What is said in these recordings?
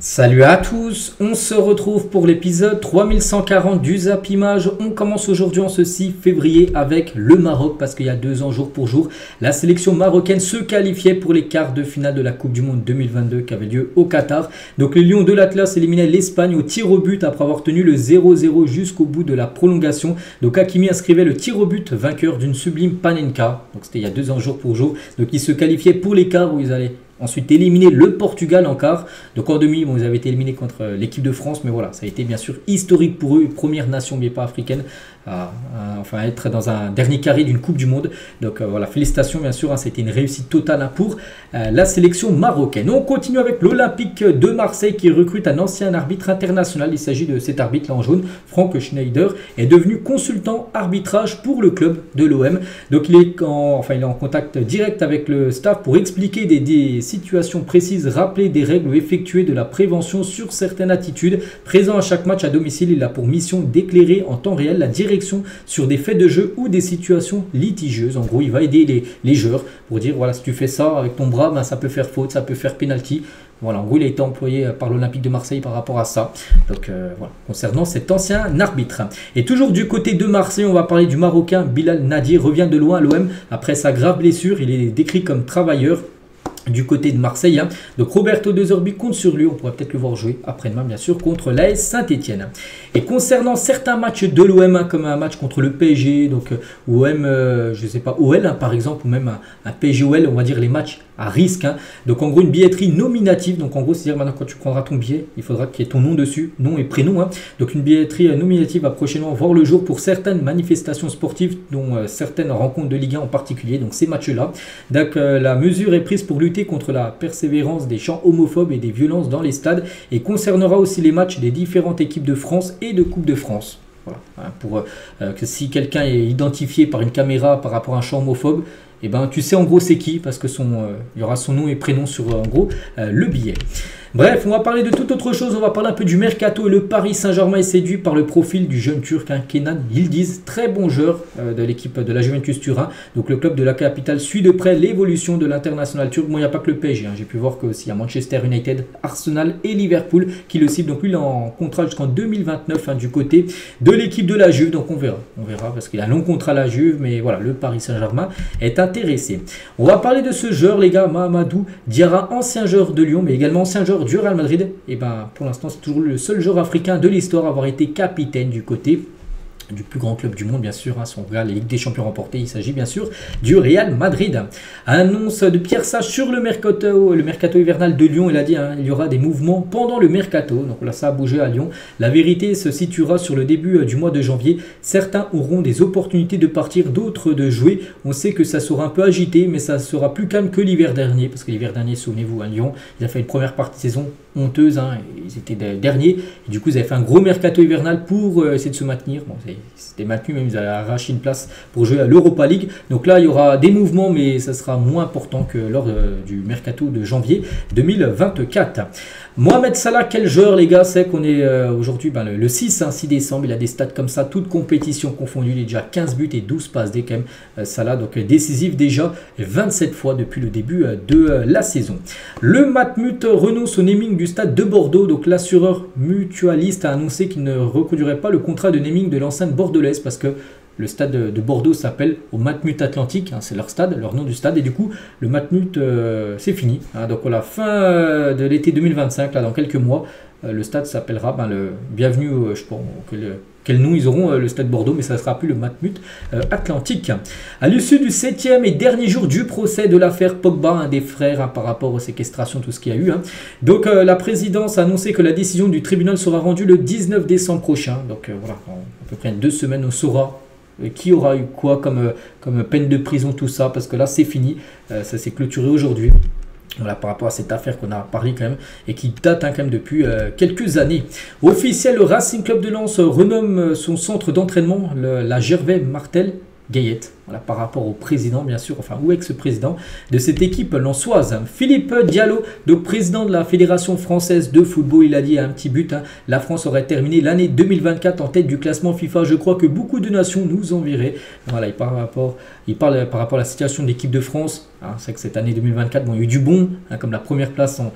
Salut à tous, on se retrouve pour l'épisode 3140 du Zap Image. On commence aujourd'hui en ce 6 février avec le Maroc parce qu'il y a 2 ans jour pour jour, la sélection marocaine se qualifiait pour les quarts de finale de la Coupe du Monde 2022 qui avait lieu au Qatar. Donc les Lions de l'Atlas éliminaient l'Espagne au tir au but après avoir tenu le 0-0 jusqu'au bout de la prolongation. Donc Hakimi inscrivait le tir au but vainqueur d'une sublime Panenka. Donc c'était il y a 2 ans jour pour jour. Donc ils se qualifiaient pour les quarts où ils allaient ensuite éliminer le Portugal en quart. Donc en demi, bon, ils avaient été éliminés contre l'équipe de France. Mais voilà, ça a été bien sûr historique pour eux. Première nation bien pas africaine à être dans un dernier carré d'une Coupe du Monde. Donc voilà, félicitations bien sûr. C'était une réussite totale pour la sélection marocaine. On continue avec l'Olympique de Marseille qui recrute un ancien arbitre international. Il s'agit de cet arbitre là en jaune, Frank Schneider, est devenu consultant arbitrage pour le club de l'OM. Donc il est en contact direct avec le staff pour expliquer des situations précises, rappeler des règles ou effectuer de la prévention sur certaines attitudes. Présent à chaque match à domicile, il a pour mission d'éclairer en temps réel la direction sur des faits de jeu ou des situations litigieuses. En gros, il va aider les joueurs pour dire voilà, si tu fais ça avec ton bras, ben, ça peut faire faute, ça peut faire penalty. Voilà, en gros, il a été employé par l'Olympique de Marseille par rapport à ça. Donc voilà, concernant cet ancien arbitre. Et toujours du côté de Marseille, on va parler du Marocain Bilal Nadi, revient de loin à l'OM après sa grave blessure. Il est décrit comme travailleur du côté de Marseille. Donc Roberto De Zerbi compte sur lui. On pourrait peut-être le voir jouer après-demain, bien sûr, contre l'AS Saint-Etienne. Et concernant certains matchs de l'OM, comme un match contre le PSG, donc OM, je sais pas, OL par exemple, ou même un PSG-OL, on va dire les matchs à risque. Donc en gros, une billetterie nominative. Donc en gros, c'est-à-dire maintenant quand tu prendras ton billet, il faudra qu'il y ait ton nom dessus, nom et prénom. Donc une billetterie nominative va prochainement voir le jour pour certaines manifestations sportives, dont certaines rencontres de Ligue 1 en particulier. Donc ces matchs-là. Donc la mesure est prise pour lutter contre la persévérance des chants homophobes et des violences dans les stades et concernera aussi les matchs des différentes équipes de France et de Coupe de France. Voilà. Pour que si quelqu'un est identifié par une caméra par rapport à un chant homophobe, et ben tu sais en gros c'est qui parce que il y aura son nom et prénom sur en gros le billet. Bref, on va parler de toute autre chose, on va parler un peu du mercato et le Paris Saint-Germain est séduit par le profil du jeune turc Kenan Yildiz, très bon joueur de l'équipe de la Juventus Turin. Donc le club de la capitale suit de près l'évolution de l'international turc. Bon, il n'y a pas que le PSG, j'ai pu voir qu'il y a Manchester United, Arsenal et Liverpool qui le ciblent. Donc lui il est en contrat jusqu'en 2029 du côté de l'équipe de la Juve. Donc on verra parce qu'il a un long contrat à la Juve, mais voilà, le Paris Saint-Germain est intéressé. On va parler de ce joueur les gars, Mahamadou Diarra, ancien joueur de Lyon mais également ancien joueur du Real Madrid. Et ben pour l'instant c'est toujours le seul joueur africain de l'histoire à avoir été capitaine du côté du plus grand club du monde, bien sûr. Si on regarde les Ligues des Champions remportées, il s'agit bien sûr du Real Madrid. Annonce de Pierre Sage sur le mercato hivernal de Lyon. Il a dit il y aura des mouvements pendant le mercato. Donc là, ça a bougé à Lyon. La vérité se situera sur le début du mois de janvier. Certains auront des opportunités de partir, d'autres de jouer. On sait que ça sera un peu agité, mais ça sera plus calme que l'hiver dernier. Parce que l'hiver dernier, souvenez-vous, à Lyon, ils ont fait une première partie de saison honteuse. Ils étaient derniers. Et du coup, ils avaient fait un gros mercato hivernal pour essayer de se maintenir. Bon, c'était maintenu, même ils allaient arracher une place pour jouer à l'Europa League. Donc là, il y aura des mouvements, mais ça sera moins important que lors du mercato de janvier 2024. Mohamed Salah, quel joueur les gars, c'est qu'on est aujourd'hui le 6 décembre, il a des stats comme ça, toutes compétitions confondues, il est déjà 15 buts et 12 passes D quand même, Salah, donc décisif déjà 27 fois depuis le début de la saison. Le Matmut renonce au naming du stade de Bordeaux, donc l'assureur mutualiste a annoncé qu'il ne reconduirait pas le contrat de naming de l'enceinte bordelaise parce que le stade de Bordeaux s'appelle au Matmut Atlantique, c'est leur stade, leur nom du stade, et du coup le Matmut c'est fini. Donc à la fin de l'été 2025, là dans quelques mois, le stade s'appellera le bienvenue, je sais pas quel nom ils auront, le stade Bordeaux, mais ça ne sera plus le Matmut Atlantique. À l'issue du 7e et dernier jour du procès de l'affaire Pogba, un des frères par rapport aux séquestrations, tout ce qu'il y a eu. Donc la présidence a annoncé que la décision du tribunal sera rendue le 19 décembre prochain. Donc voilà, à peu près 2 semaines, on saura qui aura eu quoi comme peine de prison, tout ça, parce que là c'est fini, ça s'est clôturé aujourd'hui. Voilà, par rapport à cette affaire qu'on a parlé quand même et qui date quand même depuis quelques années. Officiel, le Racing Club de Lens renomme son centre d'entraînement la Gervais Martel Gaillette, voilà, par rapport au président bien sûr, enfin ou ex-président de cette équipe lensoise. Philippe Diallo, donc président de la Fédération française de football, il a dit à un petit but, hein, la France aurait terminé l'année 2024 en tête du classement FIFA. Je crois que beaucoup de nations nous envieraient. Voilà, il parle par rapport à la situation de l'équipe de France. Hein, c'est que cette année 2024, bon, il y a eu du bon, hein, comme la première place en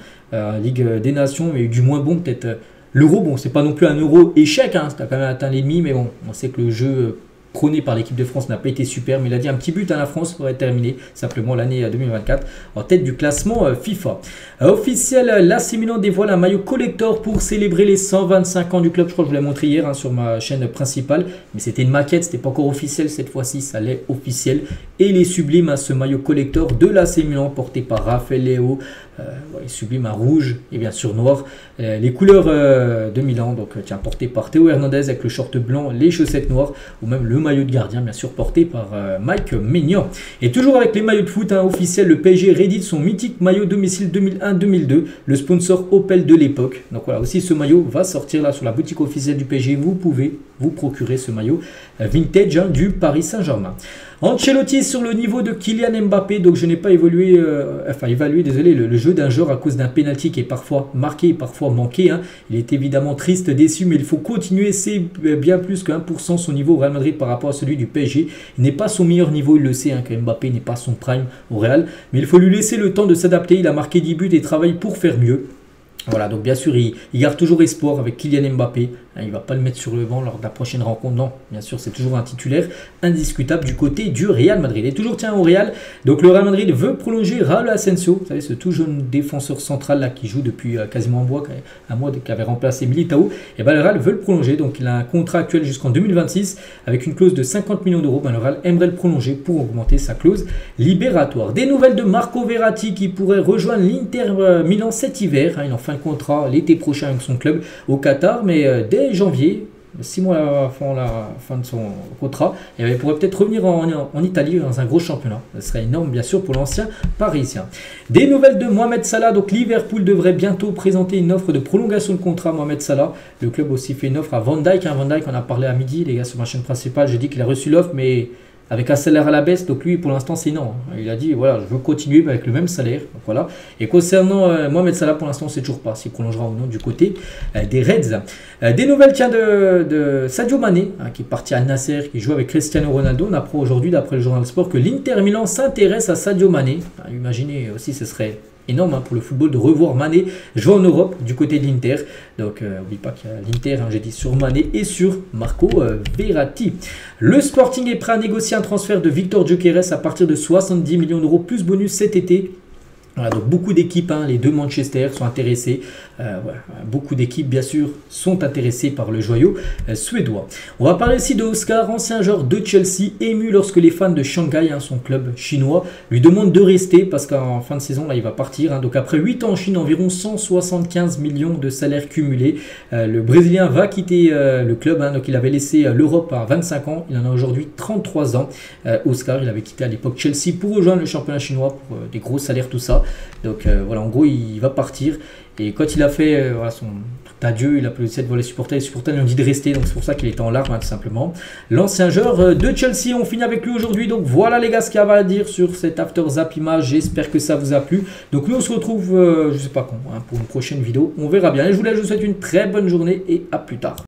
Ligue des Nations, mais il y a eu du moins bon peut-être. L'euro, bon, c'est pas non plus un euro échec, hein, ça a quand même atteint les demi, mais bon, on sait que le jeu prôné par l'équipe de France n'a pas été super, mais il a dit un petit but à la France aurait terminé simplement l'année 2024 en tête du classement FIFA. Officiel, l'AC Milan dévoile un maillot collector pour célébrer les 125 ans du club. Je crois que je vous l'ai montré hier, hein, sur ma chaîne principale, mais c'était une maquette, c'était pas encore officiel cette fois-ci, ça l'est officiel. Et il est sublime, hein, ce maillot collector de l'AC Milan porté par Raphaël Léo. Il est sublime, un rouge et bien sûr noir, les couleurs de Milan, donc tiens, porté par Théo Hernandez avec le short blanc, les chaussettes noires, ou même le maillot de gardien bien sûr porté par Mike Maignan. Et toujours avec les maillots de foot, hein, officiels, le PSG réédite son mythique maillot domicile 2001-2002, le sponsor Opel de l'époque. Donc voilà, aussi ce maillot va sortir là sur la boutique officielle du PSG, vous pouvez vous procurer ce maillot vintage, hein, du Paris Saint-Germain. Ancelotti sur le niveau de Kylian Mbappé, donc je n'ai pas évalué désolé, le jeu d'un joueur à cause d'un pénalty qui est parfois marqué, parfois manqué, hein. Il est évidemment triste, déçu, mais il faut continuer, c'est bien plus que 1% son niveau au Real Madrid par rapport à celui du PSG. Il n'est pas son meilleur niveau, il le sait, hein, que Mbappé n'est pas son prime au Real, mais il faut lui laisser le temps de s'adapter. Il a marqué 10 buts et travaille pour faire mieux. Voilà, donc bien sûr, il garde toujours espoir avec Kylian Mbappé. Il ne va pas le mettre sur le banc lors de la prochaine rencontre. Non, bien sûr, c'est toujours un titulaire indiscutable du côté du Real Madrid. Et toujours, tiens, au Real, donc le Real Madrid veut prolonger Raúl Asensio. Vous savez, ce tout jeune défenseur central là qui joue depuis quasiment un mois, qui avait remplacé Militao. Et bien, le Real veut le prolonger. Donc, il a un contrat actuel jusqu'en 2026 avec une clause de 50 millions d'euros. Ben, le Real aimerait le prolonger pour augmenter sa clause libératoire. Des nouvelles de Marco Verratti qui pourrait rejoindre l'Inter Milan cet hiver. Il est en fin de contrat l'été prochain avec son club au Qatar, mais dès janvier, 6 mois avant la fin de son contrat, et il pourrait peut-être revenir en Italie dans un gros championnat. Ce serait énorme bien sûr pour l'ancien parisien. Des nouvelles de Mohamed Salah, donc Liverpool devrait bientôt présenter une offre de prolongation de contrat à Mohamed Salah. Le club aussi fait une offre à Van Dijk. Van Dijk, on a parlé à midi les gars sur ma chaîne principale, j'ai dit qu'il a reçu l'offre, mais avec un salaire à la baisse, donc lui pour l'instant c'est non. Il a dit voilà, je veux continuer avec le même salaire. Donc voilà. Et concernant Mohamed Salah, pour l'instant on ne sait toujours pas s'il prolongera ou non du côté des Reds. Des nouvelles tiens de Sadio Mané, hein, qui est parti à Nasser, qui joue avec Cristiano Ronaldo. On apprend aujourd'hui d'après le journal Sport que l'Inter Milan s'intéresse à Sadio Mané. Imaginez aussi, ce serait énorme, hein, pour le football de revoir Mané jouer en Europe du côté de l'Inter. Donc n'oublie pas qu'il y a l'Inter, hein, j'ai dit sur Mané et sur Marco Verratti. Le Sporting est prêt à négocier un transfert de Victor Gyökeres à partir de 70 millions d'euros plus bonus cet été. Voilà, donc beaucoup d'équipes, hein, les deux Manchester sont intéressés. Voilà, beaucoup d'équipes, bien sûr, sont intéressées par le joyau suédois. On va parler aussi de Oscar, ancien joueur de Chelsea, ému lorsque les fans de Shanghai, hein, son club chinois, lui demandent de rester parce qu'en fin de saison, là, il va partir. Hein, donc après 8 ans en Chine, environ 175 millions de salaires cumulés. Le Brésilien va quitter le club. Hein, donc il avait laissé l'Europe à 25 ans. Il en a aujourd'hui 33 ans. Oscar, il avait quitté à l'époque Chelsea pour rejoindre le championnat chinois pour des gros salaires, tout ça. Donc voilà, en gros, il va partir. Et quand il a fait voilà, son adieu, il a applaudi devant les supporters lui ont dit de rester. Donc c'est pour ça qu'il était en larmes, hein, tout simplement. L'ancien joueur de Chelsea, on finit avec lui aujourd'hui. Donc voilà les gars, ce qu'il y avait à dire sur cet After Zap Image. J'espère que ça vous a plu. Donc nous on se retrouve, je sais pas quand, hein, pour une prochaine vidéo. On verra bien. Et je vous souhaite une très bonne journée et à plus tard.